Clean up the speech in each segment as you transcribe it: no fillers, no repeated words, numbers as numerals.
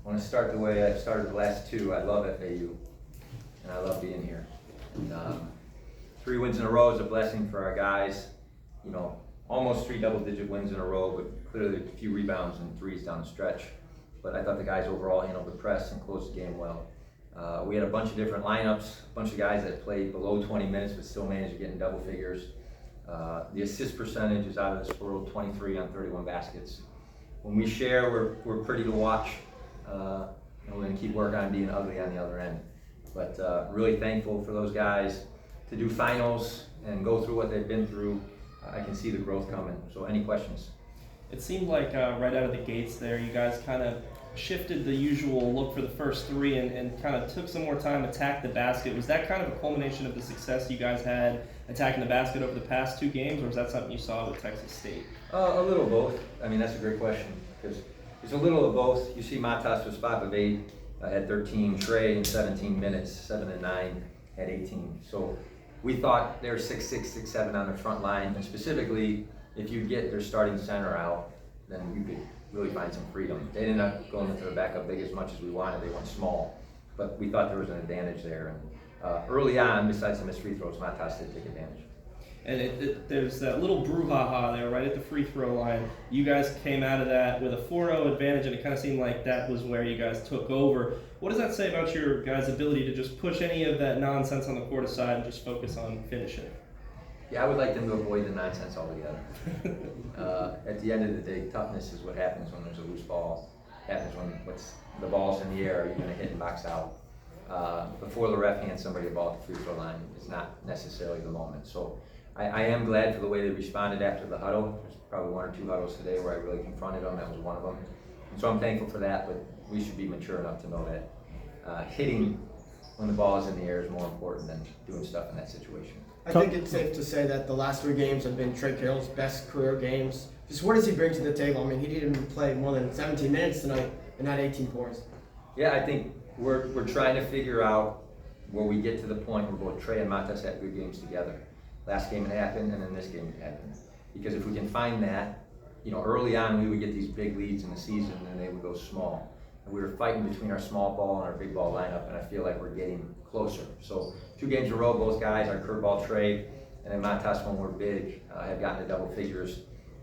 I want to start the way I started the last two. I love FAU, and I love being here. And, 3 wins in a row is a blessing for our guys. You know, almost 3 double-digit wins in a row, but clearly a few rebounds and threes down the stretch. But I thought the guys overall handled the press and closed the game well. We had a bunch of different lineups, a bunch of guys that played below 20 minutes but still managed to get in double figures. The assist percentage is out of this world, 23 on 31 baskets. When we share, we're pretty to watch. And we're going to keep working on being ugly on the other end. But really thankful for those guys to do finals and go through what they've been through. I can see the growth coming. So any questions? It seemed like right out of the gates there, you guys kind of shifted the usual look for the first 3 and kind of took some more time, attacked the basket. Was that kind of a culmination of the success you guys had attacking the basket over the past 2 games, or was that something you saw with Texas State? A little of both. I mean, that's a great question because it's a little of both. You see Matas was 5 of 8, had 13. Trey in 17 minutes, 7 and 9, had 18. So we thought they were 6'6", 6'7" on the front line, and specifically, if you get their starting center out, then you could really find some freedom. They ended up going into the backup big as much as we wanted. They went small, but we thought there was an advantage there. And early on, besides some missed free throws, Matas did take advantage. And there's that little brouhaha there right at the free throw line. You guys came out of that with a 4-0 advantage, and it kind of seemed like that was where you guys took over. What does that say about your guys' ability to just push any of that nonsense on the court aside and just focus on finishing? Yeah, I would like them to avoid the nonsense altogether. At the end of the day, toughness is what happens when there's a loose ball. Happens when the ball's in the air, you're going to hit and box out. Before the ref hands somebody a ball at the free throw line is not necessarily the moment. So I am glad for the way they responded after the huddle. There's probably 1 or 2 huddles today where I really confronted them. That was one of them. And so I'm thankful for that, but we should be mature enough to know that hitting when the ball is in the air is more important than doing stuff in that situation. I think it's safe to say that the last 3 games have been Trey Carroll's best career games. Just what does he bring to the table? I mean, he didn't even play more than 17 minutes tonight and had 18 points. Yeah, I think we're trying to figure out where we get to the point where both Trey and Matas had good games together. Last game it happened, and then this game it happened. Because if we can find that, you know, early on we would get these big leads in the season, and they would go small. And we were fighting between our small ball and our big ball lineup, and I feel like we're getting closer. So 2 games in a row, both guys, our curveball Trey, and then Matas when we're big, have gotten to double figures.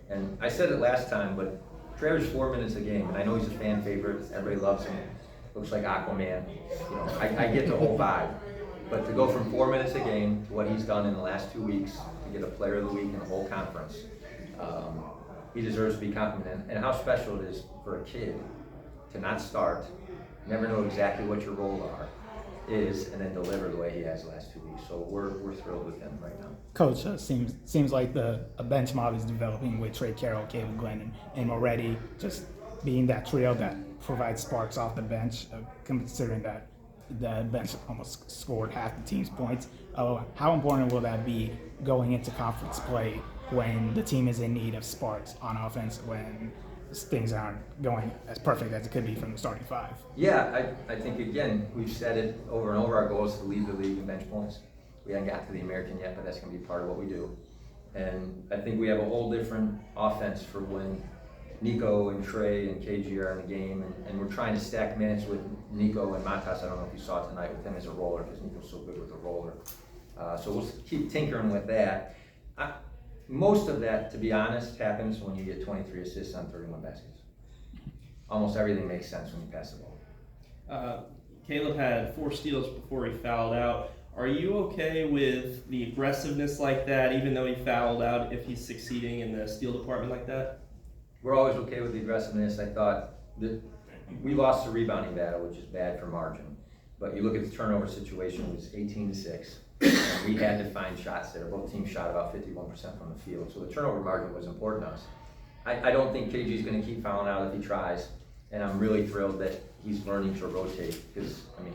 And I said it last time, but Trey averaged 4 minutes a game, and I know he's a fan favorite. Everybody loves him. Looks like Aquaman. You know, I get the whole vibe. But to go from 4 minutes a game to what he's done in the last 2 weeks, to get a player of the week in the whole conference, he deserves to be complimented. And how special it is for a kid to not start, never know exactly what your roles is, and then deliver the way he has the last 2 weeks. So we're thrilled with him right now. Coach, seems like a bench mob is developing with Trey Carroll, Caleb Glenn, and Moretti just being that trio that provides sparks off the bench, considering that the bench almost scored half the team's points. How important will that be going into conference play when the team is in need of sparks on offense, when things aren't going as perfect as it could be from the starting 5? Yeah, I think, again, we've said it over and over, our goal is to lead the league in bench points. We haven't got to the American yet, but that's going to be part of what we do. And I think we have a whole different offense for when Nico and Trey and KG are in the game, and we're trying to stack minutes with Nico and Matas. I don't know if you saw tonight with him as a roller, because Nico's so good with the roller. So we'll keep tinkering with that. Most of that, to be honest, happens when you get 23 assists on 31 baskets. Almost everything makes sense when you pass the ball. Caleb had 4 steals before he fouled out. Are you okay with the aggressiveness like that, even though he fouled out, if he's succeeding in the steal department like that? We're always okay with the aggressiveness. I thought that we lost the rebounding battle, which is bad for margin. But you look at the turnover situation, it was 18-6. And we had to find shots there. Both teams shot about 51% from the field. So the turnover margin was important to us. I don't think KG's going to keep fouling out if he tries. And I'm really thrilled that he's learning to rotate. Because, I mean,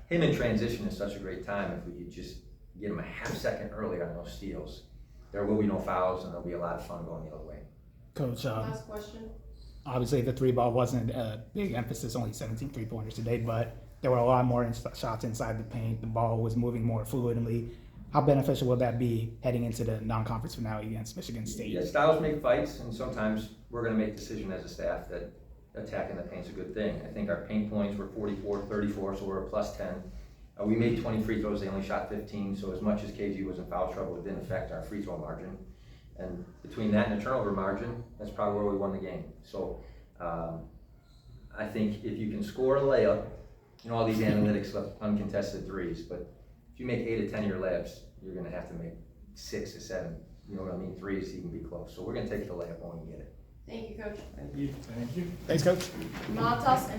him in transition is such a great time. If we could just get him a half second earlier on those steals, there will be no fouls, and there'll be a lot of fun going the other way. Coach, Last question. obviously the 3-ball wasn't a big emphasis, only 17 3-pointers today, but there were a lot more shots inside the paint. The ball was moving more fluidly. How beneficial will that be heading into the non-conference finale against Michigan State? Yeah, styles make fights, and sometimes we're going to make decisions as a staff that attacking the paint's a good thing. I think our paint points were 44-34, so we're a plus 10. We made 20 free throws, they only shot 15, so as much as KG was in foul trouble, it didn't affect our free throw margin. And between that and the turnover margin, that's probably where we won the game. So I think if you can score a layup, you know, all these analytics look uncontested threes, but if you make 8 of 10 of your layups, you're gonna have to make 6 or 7, you know what I mean, threes, so you can be close. So we're gonna take the layup when we get it. Thank you, Coach. Thank you. Thanks, Coach. Matas and